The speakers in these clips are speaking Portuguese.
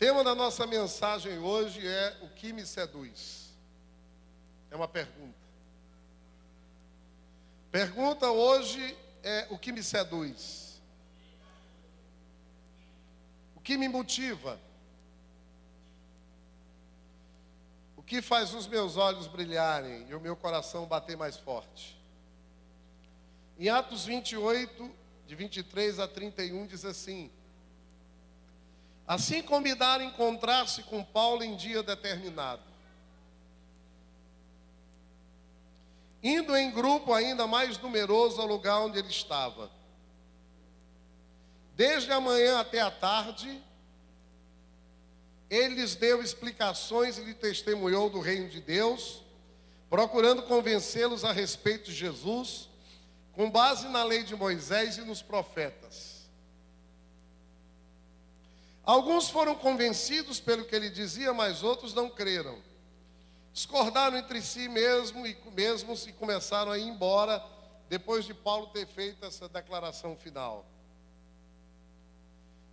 tema da nossa mensagem hoje é o que me seduz. É uma pergunta. Pergunta hoje é o que me seduz. O que me motiva? O que faz os meus olhos brilharem e o meu coração bater mais forte? Em Atos 28, de 23 a 31, diz assim: assim combinaram encontrar-se com Paulo em dia determinado. Indo em grupo ainda mais numeroso ao lugar onde ele estava. Desde a manhã até a tarde, ele lhes deu explicações e lhe testemunhou do reino de Deus, procurando convencê-los a respeito de Jesus, com base na lei de Moisés e nos profetas. Alguns foram convencidos pelo que ele dizia, mas outros não creram. Discordaram entre si mesmos e começaram a ir embora, depois de Paulo ter feito essa declaração final.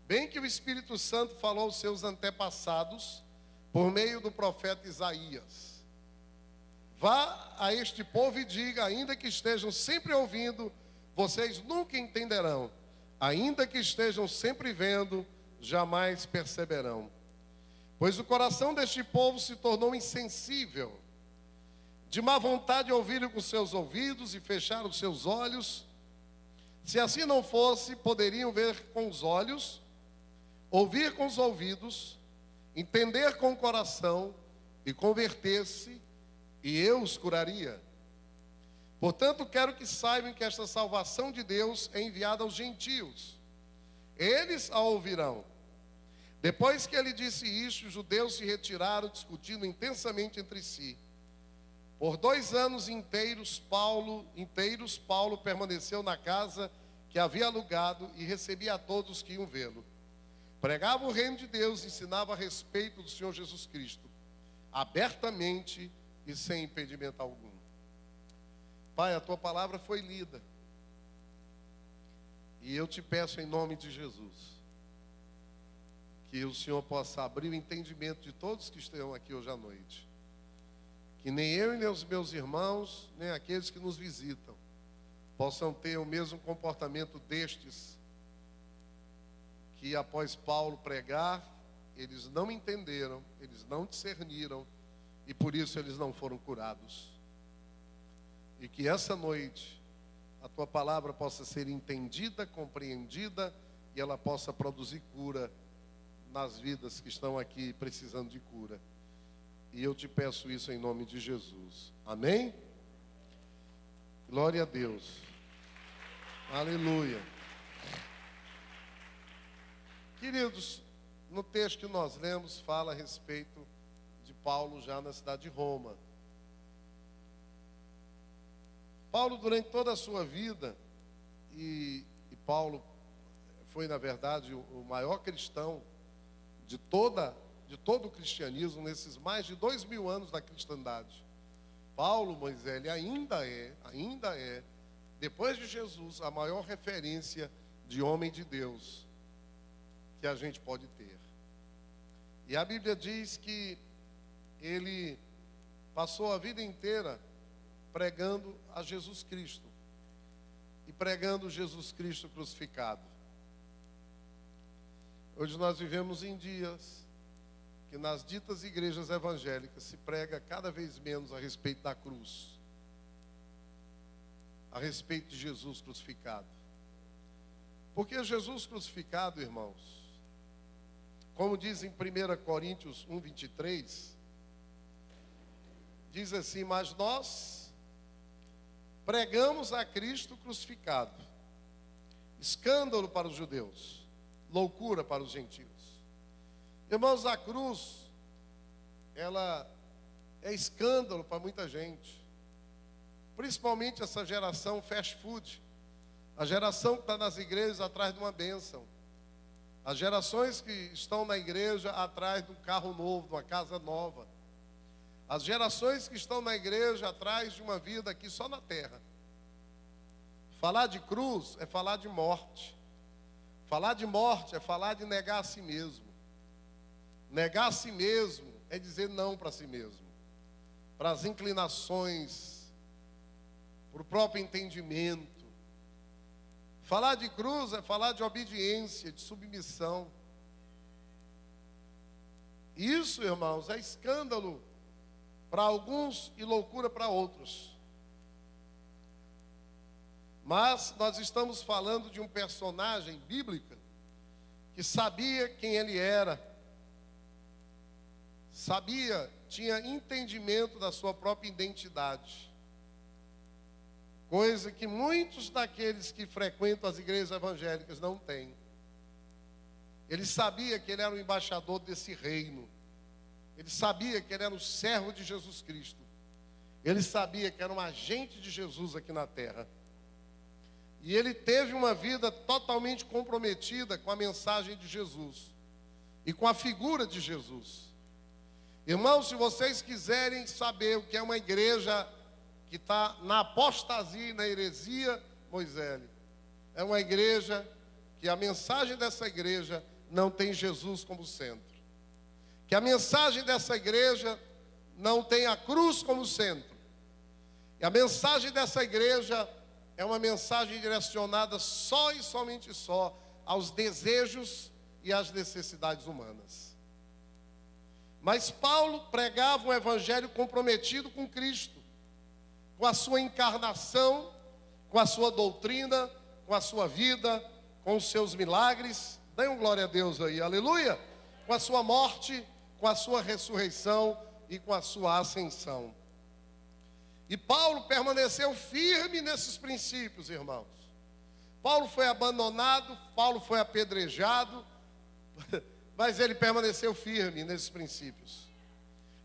Bem que o Espírito Santo falou aos seus antepassados, por meio do profeta Isaías: vá a este povo e diga, ainda que estejam sempre ouvindo, vocês nunca entenderão. Ainda que estejam sempre vendo, jamais perceberão. Pois o coração deste povo se tornou insensível. De má vontade ouviram com seus ouvidos e fecharam os seus olhos. Se assim não fosse, poderiam ver com os olhos, ouvir com os ouvidos, entender com o coração e converter-se, e eu os curaria. Portanto, quero que saibam que esta salvação de Deus é enviada aos gentios. Eles a ouvirão. Depois que ele disse isto, os judeus se retiraram, discutindo intensamente entre si. Por 2 anos inteiros, Paulo permaneceu na casa que havia alugado e recebia a todos que iam vê-lo. Pregava o reino de Deus, ensinava a respeito do Senhor Jesus Cristo, abertamente e sem impedimento algum. Pai, a tua palavra foi lida. E eu te peço em nome de Jesus, que o Senhor possa abrir o entendimento de todos que estão aqui hoje à noite. Que nem eu e nem os meus irmãos, nem aqueles que nos visitam, possam ter o mesmo comportamento destes, que após Paulo pregar, eles não entenderam, eles não discerniram, e por isso eles não foram curados. E que essa noite a tua palavra possa ser entendida, compreendida, e ela possa produzir cura nas vidas que estão aqui precisando de cura. E eu te peço isso em nome de Jesus. Amém? Glória a Deus. Aleluia. Queridos, no texto que nós lemos, fala a respeito de Paulo já na cidade de Roma. Paulo, durante toda a sua vida, e Paulo foi, na verdade, o maior cristão de todo o cristianismo, nesses mais de 2000 anos da cristandade. Paulo, Moisés, ele ainda é, depois de Jesus, a maior referência de homem de Deus que a gente pode ter. E a Bíblia diz que ele passou a vida inteira pregando a Jesus Cristo, e pregando Jesus Cristo crucificado. Hoje nós vivemos em dias que nas ditas igrejas evangélicas se prega cada vez menos a respeito da cruz, a respeito de Jesus crucificado. Porque Jesus crucificado, irmãos, como diz em 1 Coríntios 1:23, diz assim: mas nós pregamos a Cristo crucificado, escândalo para os judeus, loucura para os gentios. Irmãos, a cruz, ela é escândalo para muita gente, principalmente essa geração fast food, a geração que está nas igrejas atrás de uma bênção, as gerações que estão na igreja atrás de um carro novo, de uma casa nova, as gerações que estão na igreja atrás de uma vida aqui só na terra. Falar de cruz é falar de morte. Falar de morte é falar de negar a si mesmo. Negar a si mesmo é dizer não para si mesmo, para as inclinações, para o próprio entendimento. Falar de cruz é falar de obediência, de submissão. Isso, irmãos, é escândalo para alguns e loucura para outros. Mas nós estamos falando de um personagem bíblico que sabia quem ele era, tinha entendimento da sua própria identidade. Coisa que muitos daqueles que frequentam as igrejas evangélicas não têm. Ele sabia que ele era o embaixador desse reino. Ele sabia que ele era o servo de Jesus Cristo. Ele sabia que era um agente de Jesus aqui na terra. E ele teve uma vida totalmente comprometida com a mensagem de Jesus e com a figura de Jesus. Irmãos, se vocês quiserem saber o que é uma igreja que está na apostasia e na heresia, Moisés, é uma igreja que a mensagem dessa igreja não tem Jesus como centro. Que a mensagem dessa igreja não tem a cruz como centro. E a mensagem dessa igreja é uma mensagem direcionada só e somente só aos desejos e às necessidades humanas. Mas Paulo pregava um evangelho comprometido com Cristo, com a sua encarnação, com a sua doutrina, com a sua vida, com os seus milagres. Dêem glória a Deus aí, aleluia! Com a sua morte, com a sua ressurreição e com a sua ascensão. E Paulo permaneceu firme nesses princípios, irmãos. Paulo foi abandonado, Paulo foi apedrejado, mas ele permaneceu firme nesses princípios.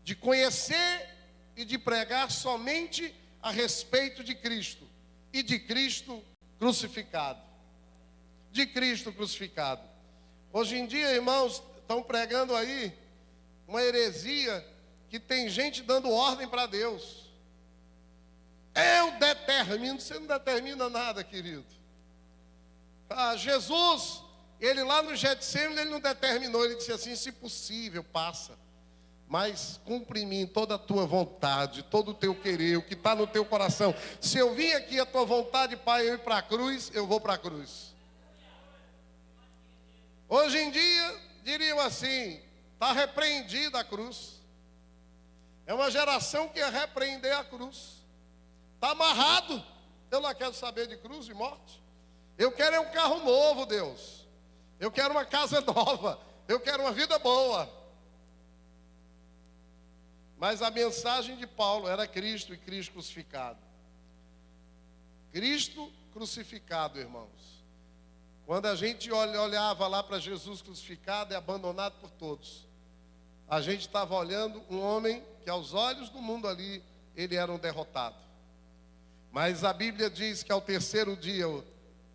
De conhecer e de pregar somente a respeito de Cristo e de Cristo crucificado. De Cristo crucificado. Hoje em dia, irmãos, estão pregando aí uma heresia que tem gente dando ordem para Deus. Eu determino. Você não determina nada, querido. Jesus, ele lá no Getsemane, ele não determinou. Ele disse assim: se possível, passa, mas cumpre em mim toda a tua vontade, todo o teu querer, o que está no teu coração. Se eu vim aqui a tua vontade, Pai, eu ir para a cruz, eu vou para a cruz. Hoje em dia, diriam assim: está repreendida a cruz. É uma geração que ia repreender a cruz. Está amarrado. Eu não quero saber de cruz e morte. Eu quero um carro novo, Deus. Eu quero uma casa nova. Eu quero uma vida boa. Mas a mensagem de Paulo era Cristo e Cristo crucificado. Cristo crucificado, irmãos. Quando a gente olhava lá para Jesus crucificado e abandonado por todos, a gente estava olhando um homem que aos olhos do mundo ali, ele era um derrotado. Mas a Bíblia diz que ao terceiro dia,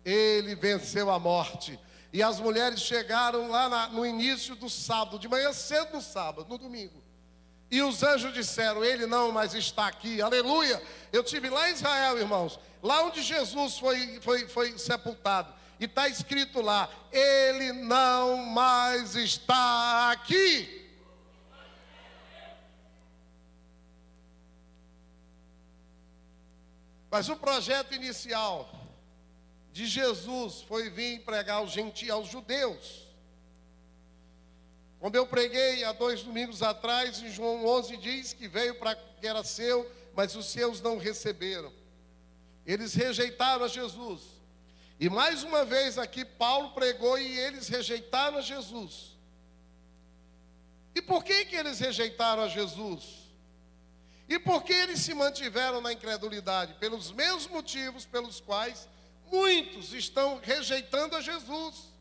ele venceu a morte. E as mulheres chegaram lá no início do sábado, de manhã cedo no sábado, no domingo. E os anjos disseram: ele não mais está aqui, aleluia. Eu estive lá em Israel, irmãos, lá onde Jesus foi sepultado. E está escrito lá: ele não mais está aqui. Mas o projeto inicial de Jesus foi vir pregar aos gentios, aos judeus. Como eu preguei há 2 domingos atrás, em João 11 diz que veio para que era seu, mas os seus não receberam. Eles rejeitaram a Jesus. E mais uma vez aqui Paulo pregou e eles rejeitaram a Jesus. E por que eles rejeitaram a Jesus? E por que eles se mantiveram na incredulidade? Pelos mesmos motivos pelos quais muitos estão rejeitando a Jesus.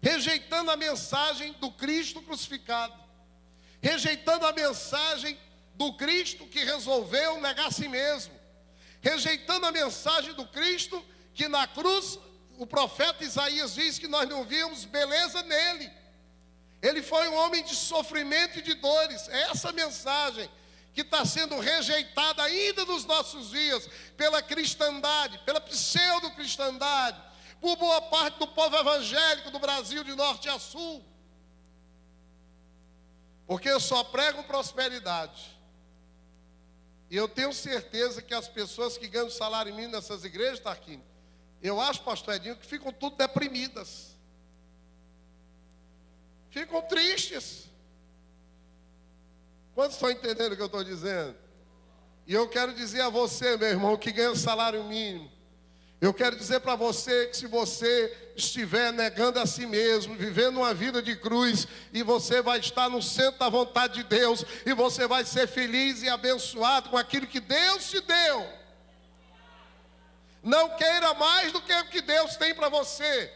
Rejeitando a mensagem do Cristo crucificado. Rejeitando a mensagem do Cristo que resolveu negar a si mesmo. Rejeitando a mensagem do Cristo que na cruz, o profeta Isaías diz que nós não víamos beleza nele. Ele foi um homem de sofrimento e de dores. É essa mensagem que está sendo rejeitada ainda nos nossos dias pela cristandade, pela pseudo-cristandade, por boa parte do povo evangélico do Brasil de norte a sul. Porque eu só prego prosperidade. E eu tenho certeza que as pessoas que ganham salário mínimo nessas igrejas, Tarquínio, eu acho, pastor Edinho, que ficam tudo deprimidas. Ficam tristes. Quantos estão entendendo o que eu estou dizendo? E eu quero dizer a você, meu irmão, que ganha salário mínimo, eu quero dizer para você que se você estiver negando a si mesmo, vivendo uma vida de cruz, e você vai estar no centro da vontade de Deus, e você vai ser feliz e abençoado com aquilo que Deus te deu. Não queira mais do que o que Deus tem para você.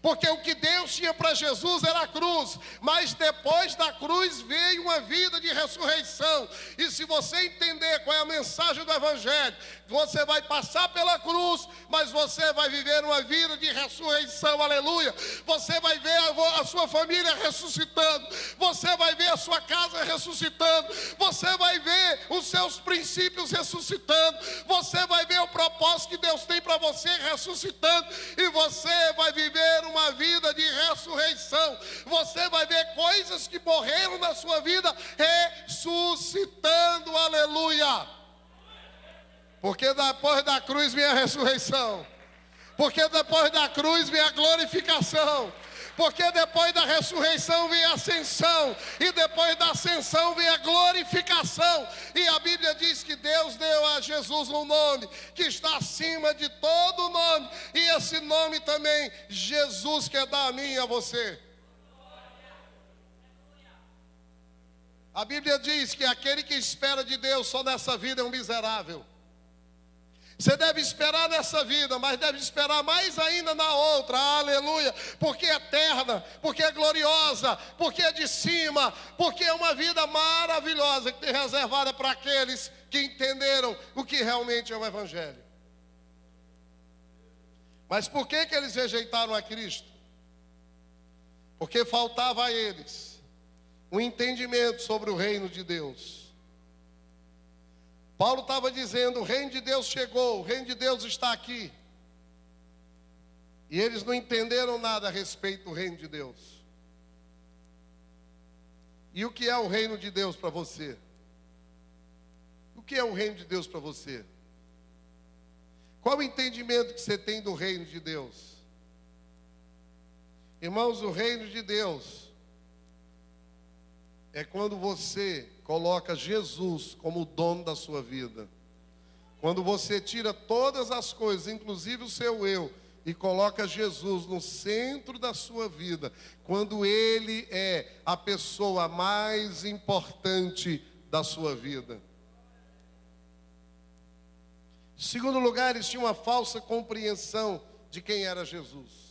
Porque o que Deus tinha para Jesus era a cruz, mas depois da cruz veio uma vida de ressurreição. E se você entender qual é a mensagem do Evangelho, você vai passar pela cruz, mas você vai viver uma vida de ressurreição, aleluia. Você vai ver a sua família ressuscitando, você vai ver a sua casa ressuscitando, você vai ver os seus princípios ressuscitando, você vai ver o propósito que Deus tem para você ressuscitando, e você vai viver uma vida de ressurreição. Você vai ver coisas que morreram na sua vida ressuscitando, aleluia. Porque depois da cruz vem a ressurreição. Porque depois da cruz vem a glorificação. Porque depois da ressurreição vem a ascensão. E depois da ascensão vem a glorificação. E a Bíblia diz que Deus deu a Jesus um nome que está acima de todo nome. E esse nome também Jesus quer dar a mim e a você. A Bíblia diz que aquele que espera de Deus só nessa vida é um miserável. Você deve esperar nessa vida, mas deve esperar mais ainda na outra, aleluia, porque é eterna, porque é gloriosa, porque é de cima, porque é uma vida maravilhosa que tem reservada para aqueles que entenderam o que realmente é o Evangelho. Mas por que eles rejeitaram a Cristo? Porque faltava a eles um entendimento sobre o reino de Deus. Paulo estava dizendo, o reino de Deus chegou, o reino de Deus está aqui. E eles não entenderam nada a respeito do reino de Deus. E o que é o reino de Deus para você? O que é o reino de Deus para você? Qual o entendimento que você tem do reino de Deus? Irmãos, o reino de Deus é quando você coloca Jesus como o dono da sua vida. Quando você tira todas as coisas, inclusive o seu eu, e coloca Jesus no centro da sua vida. Quando Ele é a pessoa mais importante da sua vida. Em segundo lugar, eles tinham uma falsa compreensão de quem era Jesus.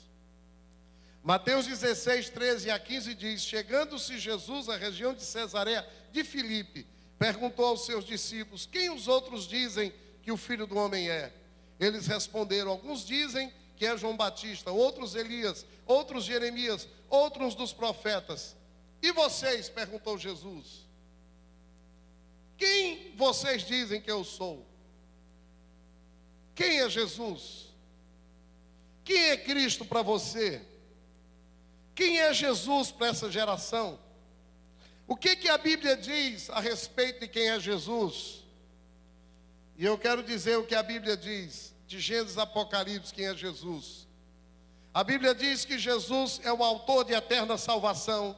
Mateus 16, 13 a 15 diz, chegando-se Jesus à região de Cesareia de Filipe, perguntou aos seus discípulos, quem os outros dizem que o Filho do Homem é? Eles responderam, alguns dizem que é João Batista, outros Elias, outros Jeremias, outros dos profetas. E vocês? Perguntou Jesus. Quem vocês dizem que eu sou? Quem é Jesus? Quem é Cristo para você? Quem é Jesus para essa geração? O que a Bíblia diz a respeito de quem é Jesus? E eu quero dizer o que a Bíblia diz, de Gênesis a Apocalipse, quem é Jesus. A Bíblia diz que Jesus é o autor de eterna salvação.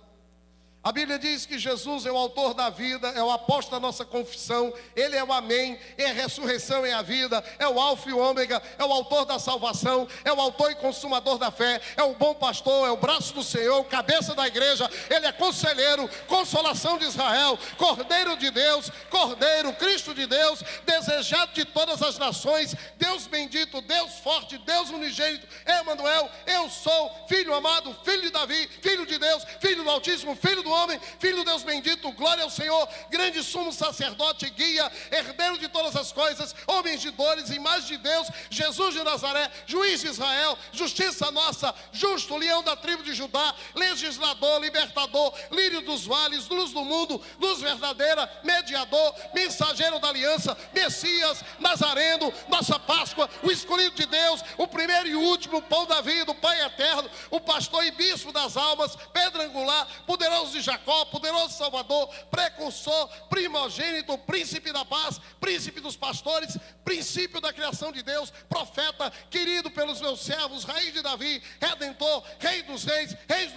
A Bíblia diz que Jesus é o autor da vida, é o apóstolo da nossa confissão, Ele é o amém, é a ressurreição, é a vida, é o alfa e o ômega, é o autor da salvação, é o autor e consumador da fé, é o bom pastor, é o braço do Senhor, o cabeça da igreja, Ele é conselheiro, consolação de Israel, Cordeiro de Deus, Cordeiro, Cristo de Deus, desejado de todas as nações, Deus bendito, Deus forte, Deus unigênito, Emanuel, eu sou, Filho amado, Filho de Davi, Filho de Deus, Filho do Altíssimo, Filho do homem, Filho de Deus bendito, glória ao Senhor, grande sumo sacerdote, guia, herdeiro de todas as coisas, homens de dores, imagem de Deus, Jesus de Nazaré, juiz de Israel, justiça nossa, justo, leão da tribo de Judá, legislador, libertador, lírio dos vales, luz do mundo, luz verdadeira, mediador, mensageiro da aliança, Messias, Nazareno, nossa Páscoa, o escolhido de Deus, o primeiro e último, pão da vida, o Pai eterno, o pastor e bispo das almas, pedra angular, poderoso de Jacó, poderoso Salvador, precursor, primogênito, príncipe da paz, príncipe dos pastores, princípio da criação de Deus, profeta, querido pelos meus servos, raiz de Davi, redentor, rei dos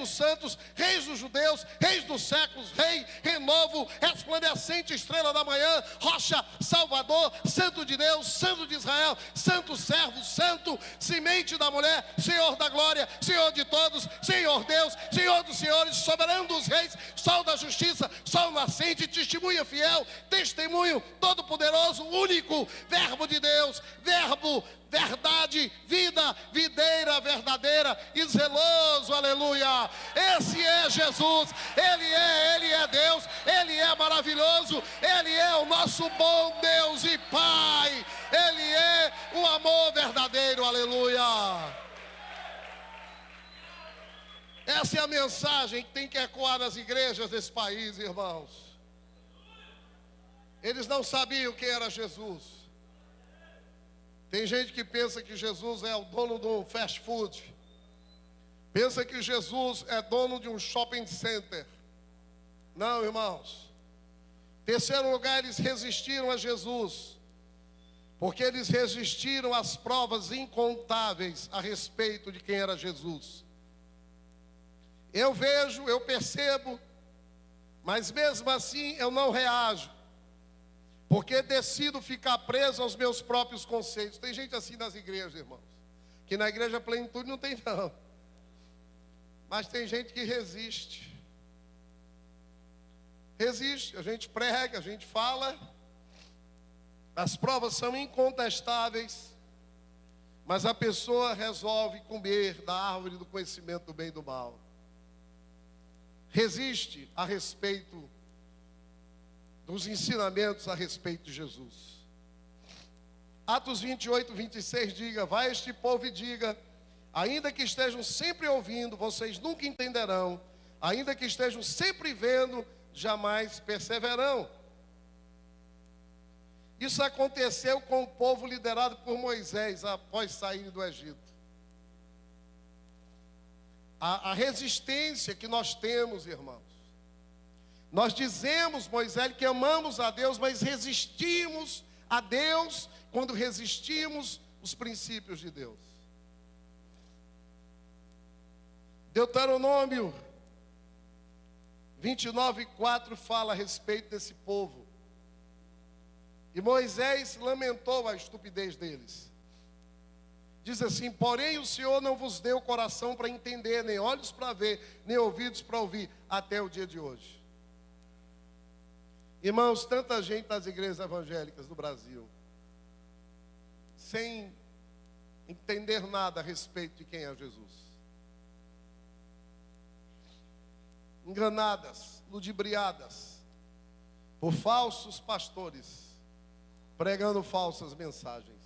santos, reis dos judeus, reis dos séculos, rei, renovo, resplandecente estrela da manhã, rocha, salvador, santo de Deus, santo de Israel, santo servo, santo, semente da mulher, Senhor da glória, Senhor de todos, Senhor Deus, Senhor dos senhores, soberano dos reis, sol da justiça, sol nascente, testemunha fiel, testemunho todo-poderoso, único, verbo de Deus, verbo, verdade, vida, videira verdadeira e zeloso, aleluia. Esse é Jesus, Ele é Deus, Ele é maravilhoso, Ele é o nosso bom Deus e Pai, Ele é o amor verdadeiro, aleluia. Essa é a mensagem que tem que ecoar nas igrejas desse país, irmãos. Eles não sabiam quem era Jesus. Tem gente que pensa que Jesus é o dono de um fast food. Pensa que Jesus é dono de um shopping center. Não, irmãos. Terceiro lugar, eles resistiram a Jesus, porque eles resistiram às provas incontáveis a respeito de quem era Jesus. Eu vejo, eu percebo, mas mesmo assim eu não reajo, porque decido ficar preso aos meus próprios conceitos. Tem gente assim nas igrejas, irmãos, que na igreja plenitude não tem não, mas tem gente que resiste. A gente prega, a gente fala, as provas são incontestáveis, mas a pessoa resolve comer da árvore do conhecimento do bem e do mal. Resiste a respeito dos ensinamentos a respeito de Jesus. Atos 28, 26 diga: vai este povo e diga, ainda que estejam sempre ouvindo, vocês nunca entenderão, ainda que estejam sempre vendo, jamais perseverarão. Isso aconteceu com o povo liderado por Moisés após sair do Egito. A resistência que nós temos, irmãos. Nós dizemos, Moisés, que amamos a Deus, mas resistimos a Deus quando resistimos os princípios de Deus. Deuteronômio 29:4 fala a respeito desse povo. E Moisés lamentou a estupidez deles. Diz assim: porém o Senhor não vos deu coração para entender, nem olhos para ver, nem ouvidos para ouvir, até o dia de hoje. Irmãos, tanta gente nas igrejas evangélicas do Brasil, sem entender nada a respeito de quem é Jesus. Enganadas, ludibriadas por falsos pastores, pregando falsas mensagens.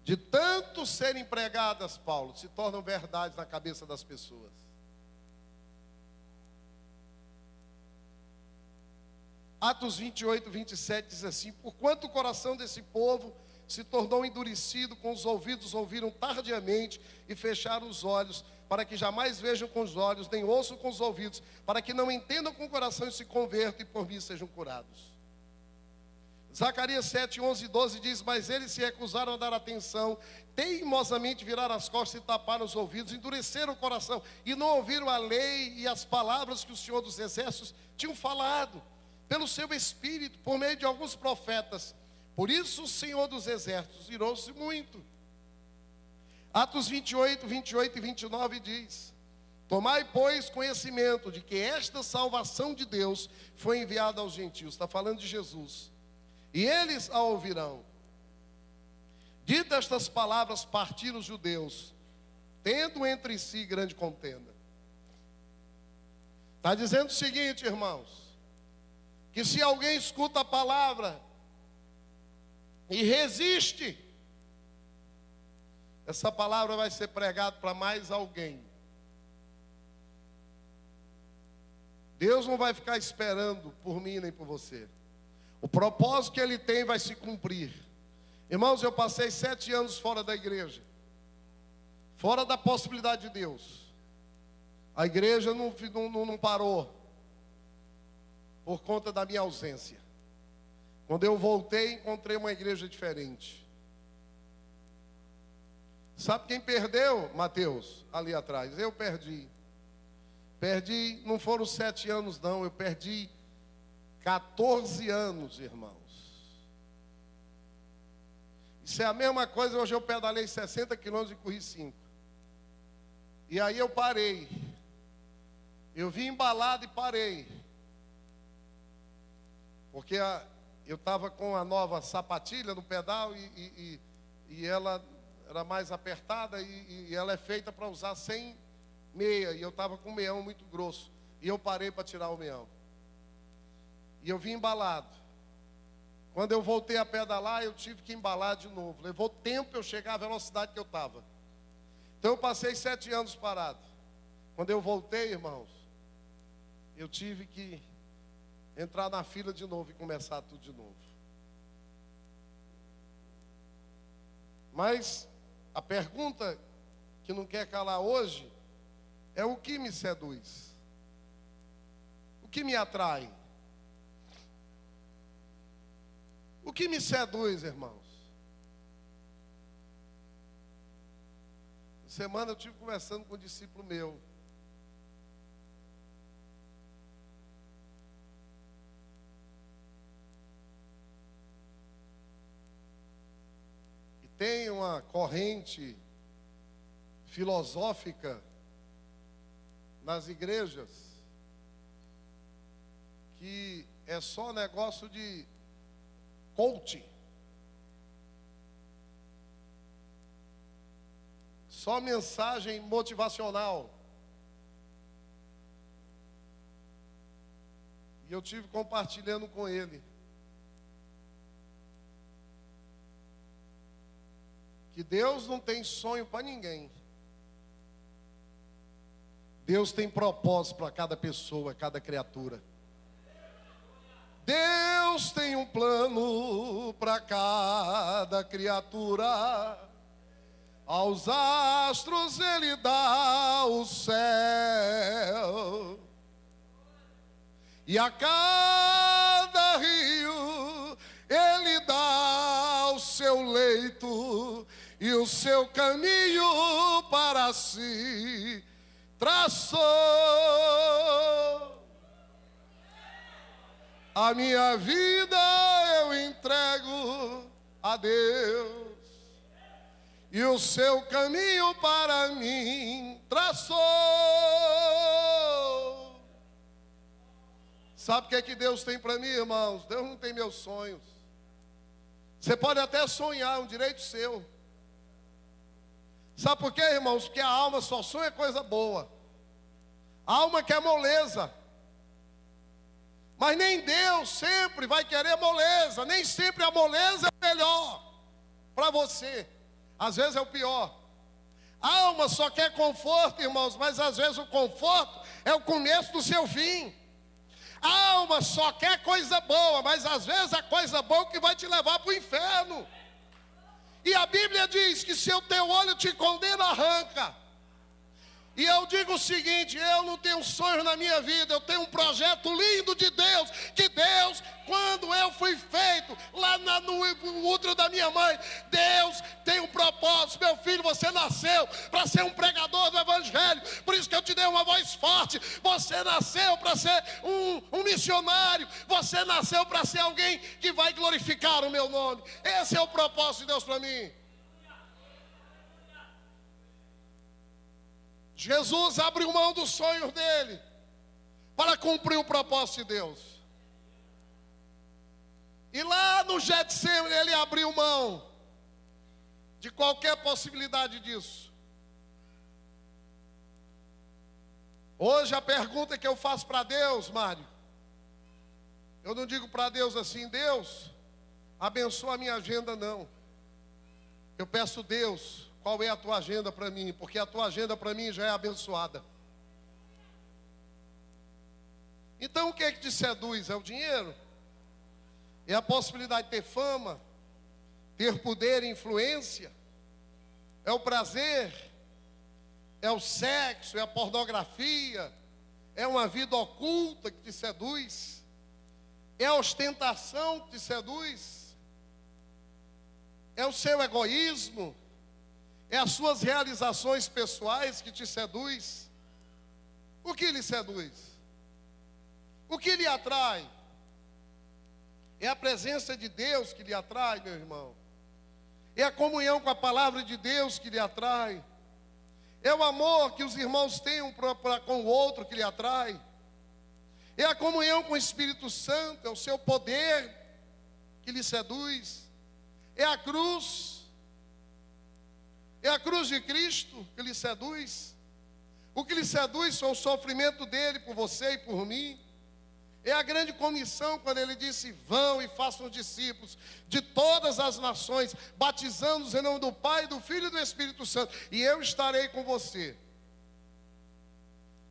De tanto serem pregadas, Paulo, se tornam verdades na cabeça das pessoas. Atos 28, 27 diz assim: porquanto o coração desse povo se tornou endurecido, com os ouvidos ouviram tardiamente e fecharam os olhos, para que jamais vejam com os olhos, nem ouçam com os ouvidos, para que não entendam com o coração e se convertam e por mim sejam curados. Zacarias 7, 11 e 12 diz: mas eles se recusaram a dar atenção, teimosamente viraram as costas e taparam os ouvidos, endureceram o coração e não ouviram a lei e as palavras que o Senhor dos Exércitos tinham falado pelo seu Espírito, por meio de alguns profetas. Por isso o Senhor dos Exércitos irou-se muito. Atos 28, 28 e 29 diz: tomai, pois, conhecimento de que esta salvação de Deus foi enviada aos gentios. Está falando de Jesus. E eles a ouvirão. Dito estas palavras, partiram os judeus, tendo entre si grande contenda. Está dizendo o seguinte, irmãos, que se alguém escuta a palavra e resiste, essa palavra vai ser pregada para mais alguém. Deus não vai ficar esperando por mim nem por você. O propósito que Ele tem vai se cumprir. Irmãos, eu passei 7 anos fora da igreja, fora da possibilidade de Deus. A igreja não parou. por conta da minha ausência. Quando eu voltei, encontrei uma igreja diferente. Sabe quem perdeu, Mateus, ali atrás? Eu perdi. Perdi, não foram 7 anos não, eu perdi 14 anos, irmãos. Isso é a mesma coisa, hoje eu pedalei 60 quilômetros e corri 5. E aí eu parei. Eu vim embalado e parei. Porque eu estava com a nova sapatilha no pedal e ela era mais apertada e ela é feita para usar sem meia. E eu estava com um meião muito grosso. E eu parei para tirar o meião. E eu vim embalado. Quando eu voltei a pedalar, eu tive que embalar de novo. Levou tempo eu chegar à velocidade que eu estava. Então eu passei 7 anos parado. Quando eu voltei, irmãos, eu tive que entrar na fila de novo e começar tudo de novo. Mas a pergunta que não quer calar hoje é: o que me seduz? O que me atrai? O que me seduz, irmãos? Essa semana eu estive conversando com um discípulo meu. E tem uma corrente filosófica nas igrejas que é só negócio de coaching. Só mensagem motivacional. E eu tive compartilhando com ele que Deus não tem sonho para ninguém. Deus tem propósito para cada pessoa, cada criatura. Deus tem um plano para cada criatura. Aos astros Ele dá o céu, e a cada rio Ele dá o seu leito, e o seu caminho para si traçou. A minha vida eu entrego a Deus, e o seu caminho para mim traçou. Sabe o que é que Deus tem para mim, irmãos? Deus não tem meus sonhos. Você pode até sonhar, é um direito seu. Sabe por quê, irmãos? Porque a alma só sonha coisa boa. A alma quer moleza. Mas nem Deus sempre vai querer moleza. Nem sempre a moleza é melhor para você. Às vezes é o pior. A alma só quer conforto, irmãos, mas às vezes o conforto é o começo do seu fim. A alma só quer coisa boa, mas às vezes a coisa boa é o que vai te levar para o inferno. E a Bíblia diz que se o teu olho te condena, arranca. E eu digo o seguinte: eu não tenho sonhos na minha vida, eu tenho um projeto lindo de Deus. Que Deus, quando eu fui feito lá no útero da minha mãe, Deus tem um propósito. Meu filho, você nasceu para ser um pregador do Evangelho, por isso que eu te dei uma voz forte. Você nasceu para ser um missionário, você nasceu para ser alguém que vai glorificar o meu nome. Esse é o propósito de Deus para mim. Jesus abriu mão dos sonhos dele para cumprir o propósito de Deus. E lá no Getsemane ele abriu mão de qualquer possibilidade disso. Hoje a pergunta que eu faço para Deus, Mário, eu não digo para Deus assim: Deus, abençoa a minha agenda, não. Eu peço: Deus, qual é a tua agenda para mim? Porque a tua agenda para mim já é abençoada. Então o que é que te seduz? É o dinheiro? É a possibilidade de ter fama, ter poder e influência? É o prazer? É o sexo? É a pornografia? É uma vida oculta que te seduz? É a ostentação que te seduz? É o seu egoísmo? É as suas realizações pessoais que te seduz? O que lhe seduz? O que lhe atrai? É a presença de Deus que lhe atrai, meu irmão. É a comunhão com a palavra de Deus que lhe atrai. É o amor que os irmãos têm um com o outro que lhe atrai. É a comunhão com o Espírito Santo, é o seu poder que lhe seduz. É a cruz. É a cruz de Cristo que lhe seduz. O que lhe seduz é o sofrimento dele por você e por mim. É a grande comissão quando ele disse: vão e façam discípulos de todas as nações, batizando-os em nome do Pai, do Filho e do Espírito Santo, e eu estarei com você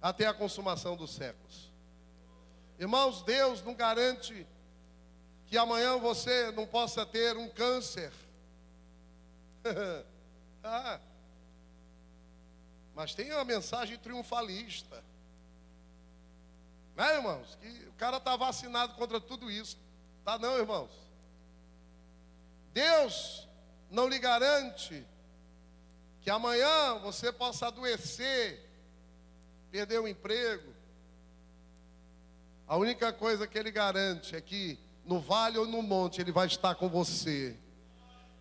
até a consumação dos séculos. Irmãos, Deus não garante que amanhã você não possa ter um câncer. Mas tem uma mensagem triunfalista. Não é, irmãos? Que o cara está vacinado contra tudo isso. Tá não, irmãos? Deus não lhe garante que amanhã você possa adoecer, perder o emprego. A única coisa que Ele garante é que no vale ou no monte Ele vai estar com você.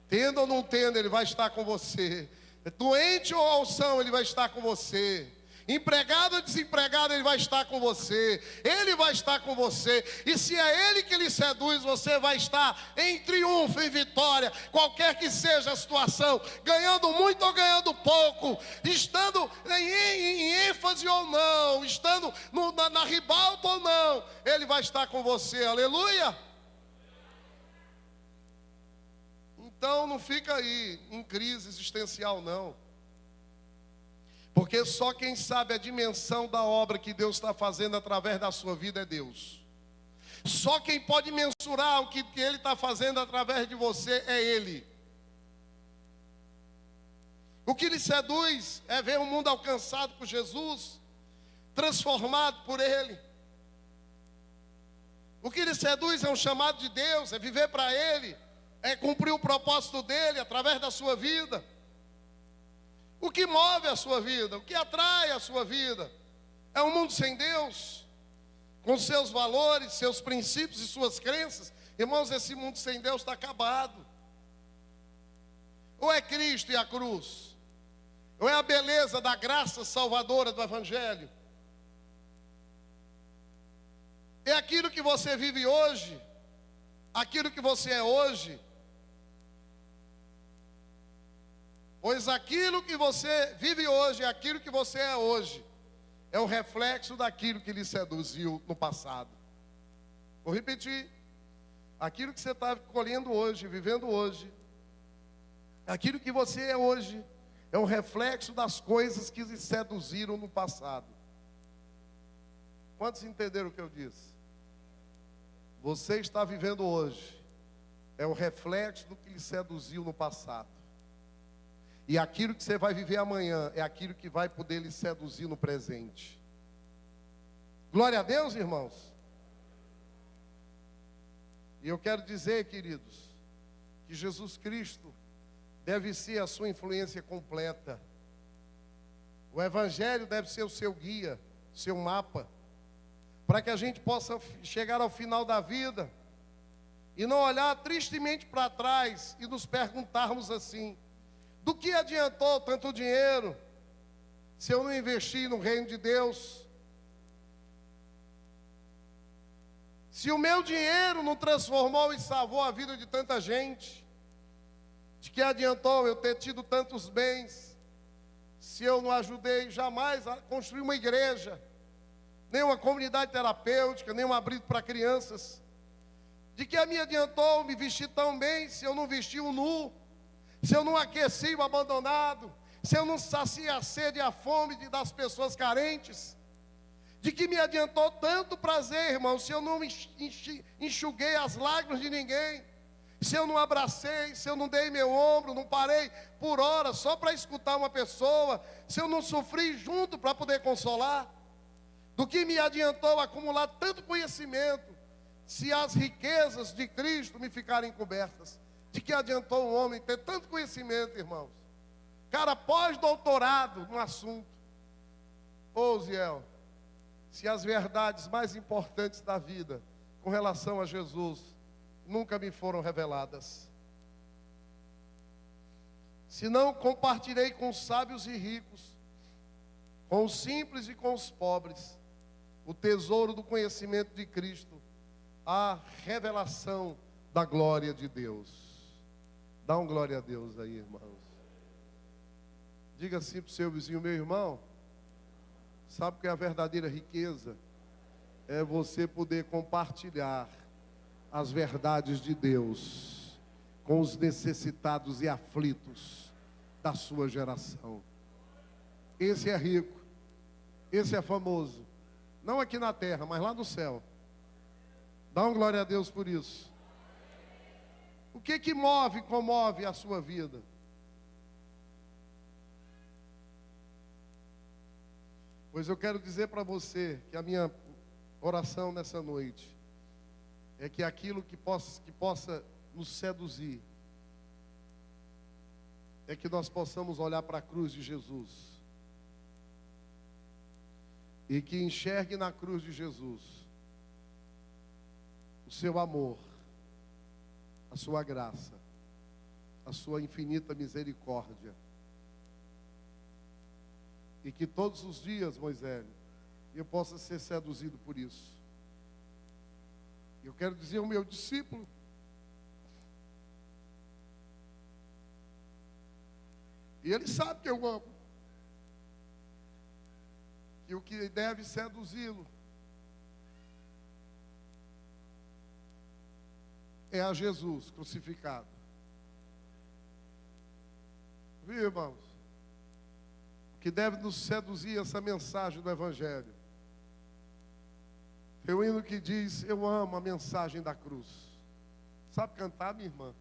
Tendo ou não tendo, Ele vai estar com você. Doente ou alção, Ele vai estar com você. Empregado ou desempregado, Ele vai estar com você. Ele vai estar com você. E se é Ele que lhe seduz, você vai estar em triunfo, em vitória, qualquer que seja a situação, ganhando muito ou ganhando pouco, estando em ênfase ou não, estando na ribalta ou não, Ele vai estar com você. Aleluia! Então não fica aí em crise existencial, não. Porque só quem sabe a dimensão da obra que Deus está fazendo através da sua vida é Deus. Só quem pode mensurar o que Ele está fazendo através de você é Ele. O que lhe seduz é ver o mundo alcançado por Jesus, transformado por Ele. O que lhe seduz é um chamado de Deus, é viver para Ele, é cumprir o propósito dEle através da sua vida. O que move a sua vida, o que atrai a sua vida, é um mundo sem Deus, com seus valores, seus princípios e suas crenças. Irmãos, esse mundo sem Deus está acabado. Ou é Cristo e a cruz, ou é a beleza da graça salvadora do Evangelho. É aquilo que você vive hoje, aquilo que você é hoje. Pois aquilo que você vive hoje, aquilo que você é hoje, é o reflexo daquilo que lhe seduziu no passado. Vou repetir. Aquilo que você está colhendo hoje, vivendo hoje, aquilo que você é hoje, é o reflexo das coisas que lhe seduziram no passado. Quantos entenderam o que eu disse? Você está vivendo hoje, é o reflexo do que lhe seduziu no passado. E aquilo que você vai viver amanhã é aquilo que vai poder lhe seduzir no presente. Glória a Deus, irmãos. E eu quero dizer, queridos, que Jesus Cristo deve ser a sua influência completa. O Evangelho deve ser o seu guia, seu mapa, para que a gente possa chegar ao final da vida e não olhar tristemente para trás e nos perguntarmos assim: do que adiantou tanto dinheiro se eu não investir no reino de Deus? Se o meu dinheiro não transformou e salvou a vida de tanta gente, de que adiantou eu ter tido tantos bens, se eu não ajudei jamais a construir uma igreja, nem uma comunidade terapêutica, nem um abrigo para crianças? De que me adiantou me vestir tão bem se eu não vesti o nu? Se eu não aqueci o abandonado, se eu não saciei a sede e a fome das pessoas carentes? De que me adiantou tanto prazer, irmão, se eu não enxuguei as lágrimas de ninguém? Se eu não abracei, se eu não dei meu ombro, não parei por horas só para escutar uma pessoa, se eu não sofri junto para poder consolar? Do que me adiantou acumular tanto conhecimento, Se as riquezas de Cristo me ficarem cobertas, de que adiantou um homem ter tanto conhecimento, irmãos? Cara, pós-doutorado no assunto. Ô, Ziel, se as verdades mais importantes da vida com relação a Jesus nunca me foram reveladas, se não compartilhei com os sábios e ricos, com os simples e com os pobres, o tesouro do conhecimento de Cristo, a revelação da glória de Deus. Dá um glória a Deus aí, irmãos. Diga assim para o seu vizinho: meu irmão, sabe o que é a verdadeira riqueza? É você poder compartilhar as verdades de Deus com os necessitados e aflitos da sua geração. Esse é rico, esse é famoso, não aqui na terra, mas lá no céu. Dá um glória a Deus por isso. O que move e comove a sua vida? Pois eu quero dizer para você que a minha oração nessa noite é que aquilo que possa nos seduzir é que nós possamos olhar para a cruz de Jesus e que enxergue na cruz de Jesus o seu amor, a sua graça, a sua infinita misericórdia. E que todos os dias, Moisés, eu possa ser seduzido por isso. Eu quero dizer ao meu discípulo, e ele sabe que eu amo, que o que deve seduzi-lo é a Jesus crucificado. Viu, irmãos? O que deve nos seduzir essa mensagem do Evangelho. Tem um hino que diz: eu amo a mensagem da cruz. Sabe cantar, minha irmã?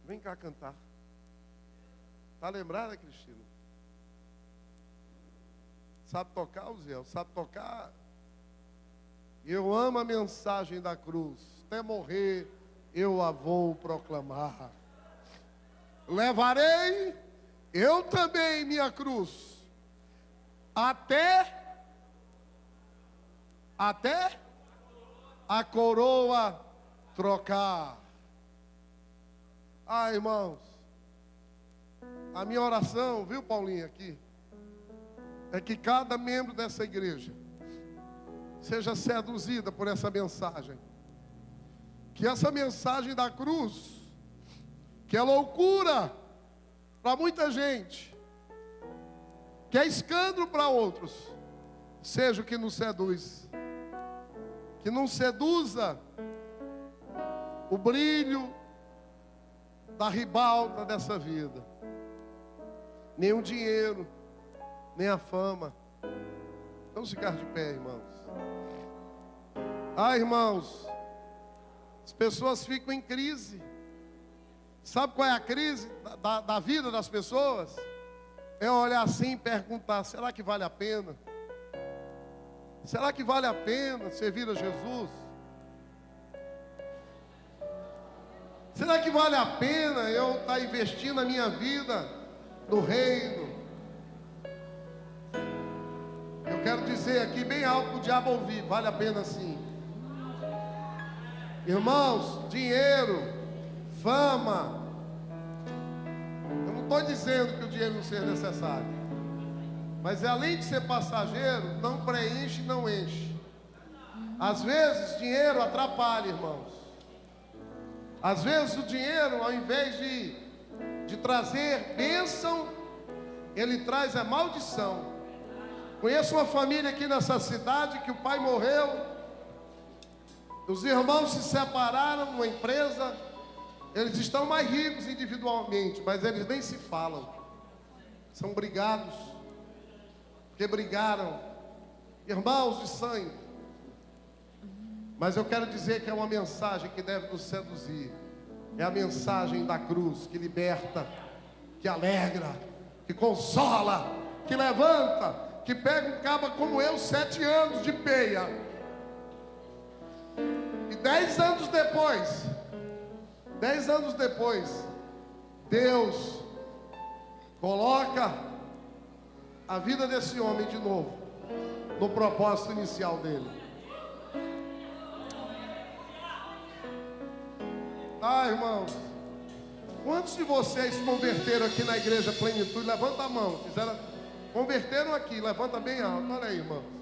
Vem cá cantar. Está lembrada, Cristina? Sabe tocar, Uziel? Sabe tocar? Eu amo a mensagem da cruz. Até morrer eu a vou proclamar. Levarei eu também minha cruz até a coroa trocar. Ah, irmãos, a minha oração, viu, Paulinho, aqui, é que cada membro dessa igreja seja seduzida por essa mensagem. Que essa mensagem da cruz, que é loucura para muita gente, que é escândalo para outros, seja o que nos seduz. Que não seduza o brilho da ribalta dessa vida, nem o dinheiro, nem a fama. Vamos ficar de pé, irmãos. Ah, irmãos, as pessoas ficam em crise. Sabe qual é a crise da vida das pessoas? É olhar assim e perguntar: será que vale a pena? Será que vale a pena servir a Jesus? Será que vale a pena eu estar investindo a minha vida no reino? Eu quero dizer aqui bem alto para o diabo ouvir: vale a pena sim. Irmãos, dinheiro, fama. Eu não estou dizendo que o dinheiro não seja necessário, mas além de ser passageiro, não preenche, não enche. Às vezes dinheiro atrapalha, irmãos. Às vezes o dinheiro, ao invés de trazer bênção, ele traz a maldição. Conheço uma família aqui nessa cidade que o pai morreu, os irmãos se separaram numa empresa. Eles estão mais ricos individualmente, mas eles nem se falam. São brigados, porque brigaram, irmãos de sangue. Mas eu quero dizer que é uma mensagem que deve nos seduzir. É a mensagem da cruz, que liberta, que alegra, que consola, que levanta, que pega um caba como eu, 7 anos de peia, e 10 anos depois, Deus coloca a vida desse homem de novo no propósito inicial dele. Ah, irmãos, quantos de vocês converteram aqui na igreja Plenitude? Levanta a mão. Converteram aqui, levanta bem alto. Olha aí, irmãos.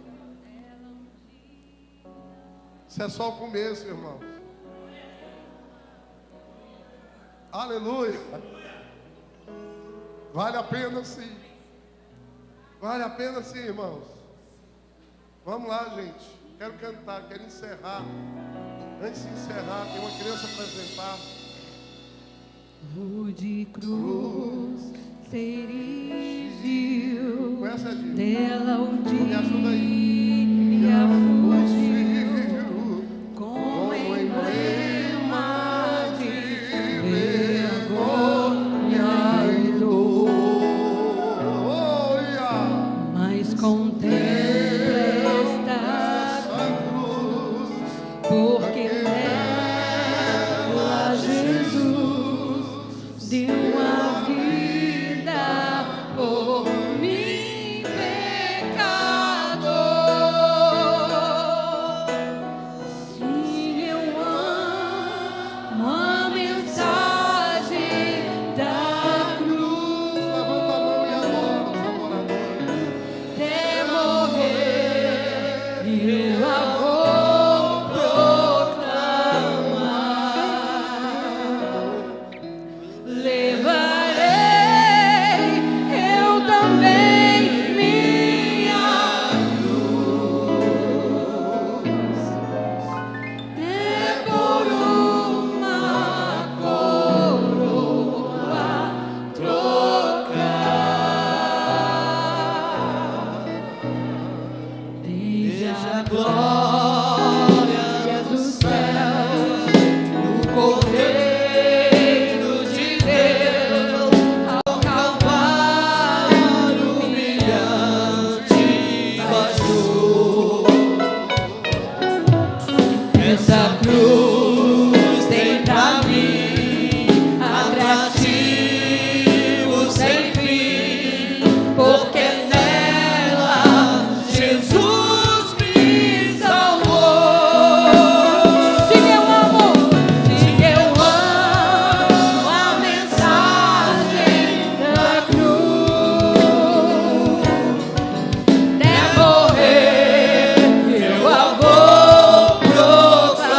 Isso é só o começo, irmãos. Aleluia. Vale a pena sim. Vale a pena sim, irmãos. Vamos lá, gente. Quero cantar, quero encerrar. Antes de encerrar, tem uma criança a apresentar. De cruz se erigiu, dela um Me ajuda aí. dia fugiu, com emblema de vergonha e dor, mas contempla esta cruz, porque nela Jesus deu a vida por mim, pecador. Sim, eu amo a mensagem da cruz. Levanta a mão e adora os adoradores. Até morrer, eu a vou proclamar. Levarei eu também minha cruz, até por uma coroa trocar. Desde a glória dos céus, o Cordeiro de Deus, ao Calvário humilhante baixou. Essa cruz tem pra mim atrativo sem fim, porque nela Jesus me salvou. Sim, eu amo a mensagem da cruz. Até morrer, eu a vou proclamar.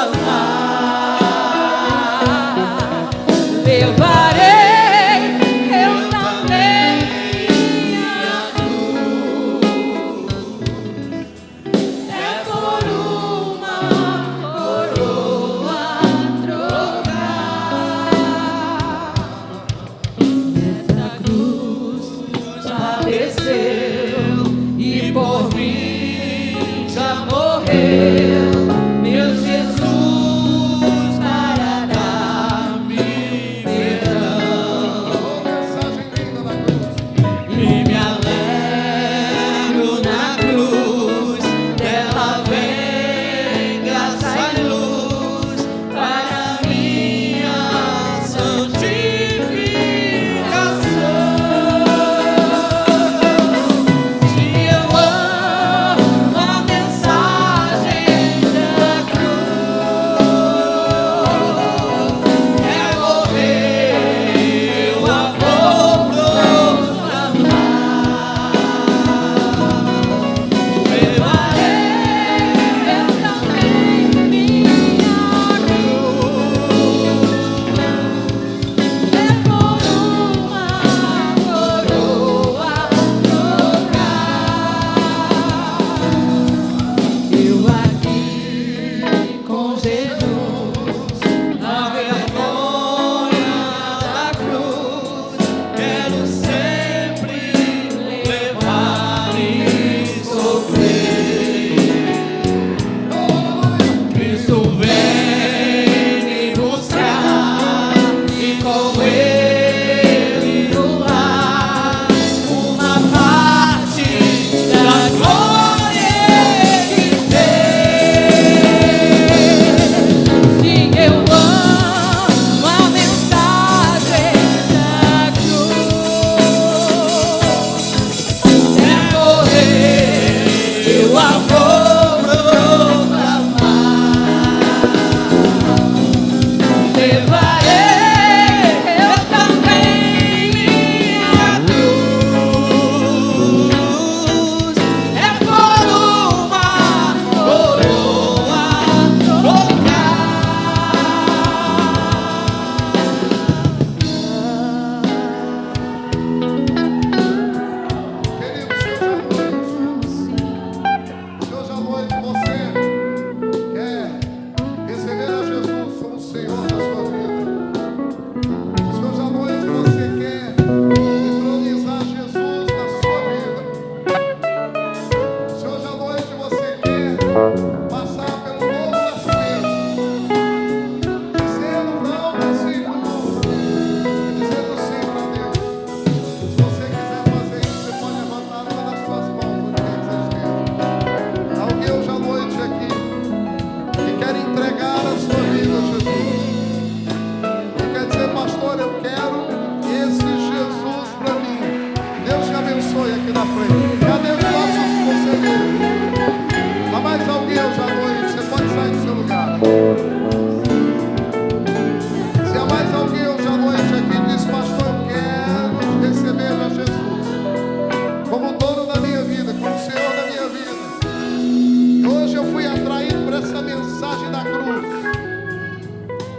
Levarei eu também minha cruz, até por uma coroa trocar. Essa cruz padeceu e por mim já morreu, meu Jesus, para dar-me perdão. Mensagem linda da cruz. E me alegro na cruz, dela vem graça e luz para minha santificação. Se eu amo a mensagem da cruz, é morrer, eu a vou proclamar. Levarei eu também minha cruz, é por uma coroa trocar. Eu aqui com Jesus, na vergonha da cruz, quero sempre levar e sofrer. Cristo vem me buscar e com Ele no lar, uma parte da glória Ele tem.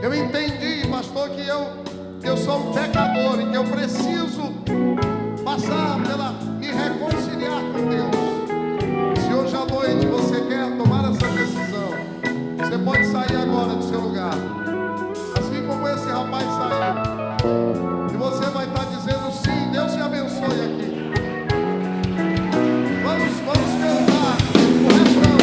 Eu entendi, pastor, que eu sou um pecador e que eu preciso passar me reconciliar com Deus. Se hoje à noite você quer tomar essa decisão, você pode sair agora do seu lugar, assim como esse rapaz saiu. E você vai estar dizendo sim. Deus te abençoe aqui. Vamos cantar o refrão.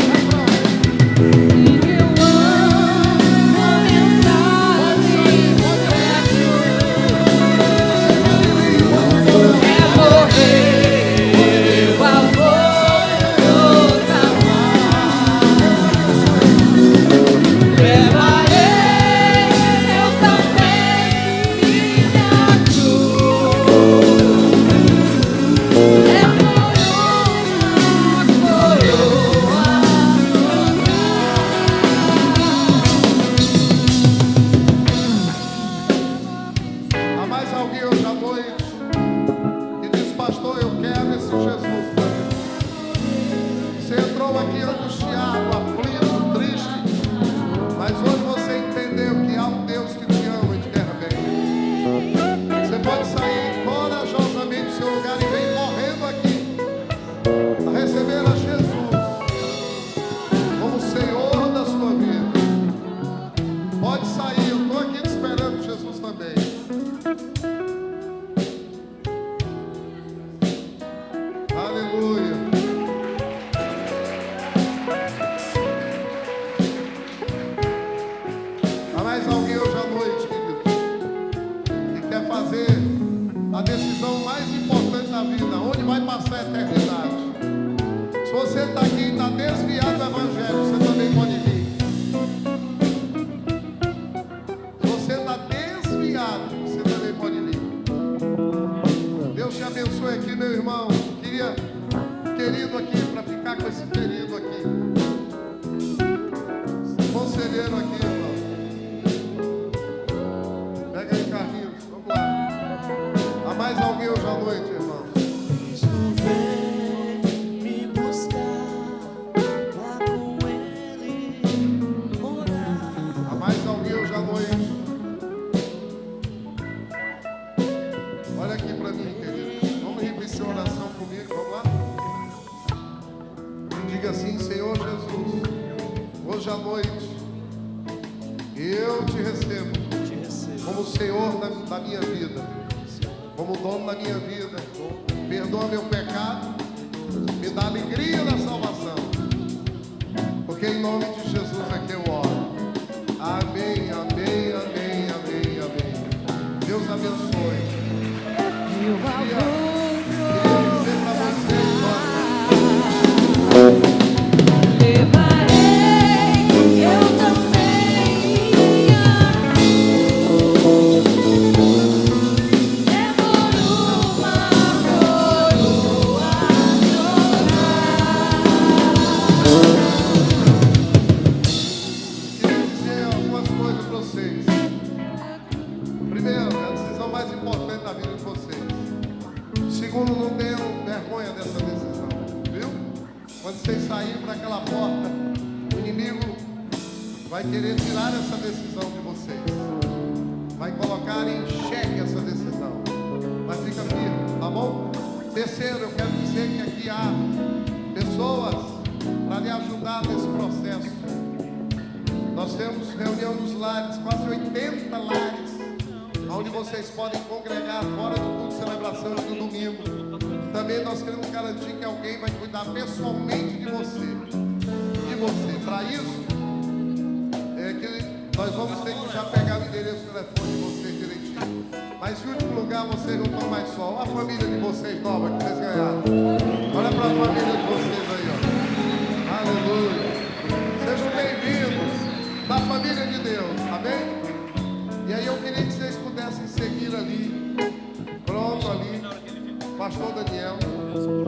Pastor Daniel,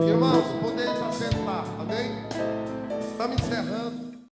irmãos, podeis assentar, amém? Estamos encerrando.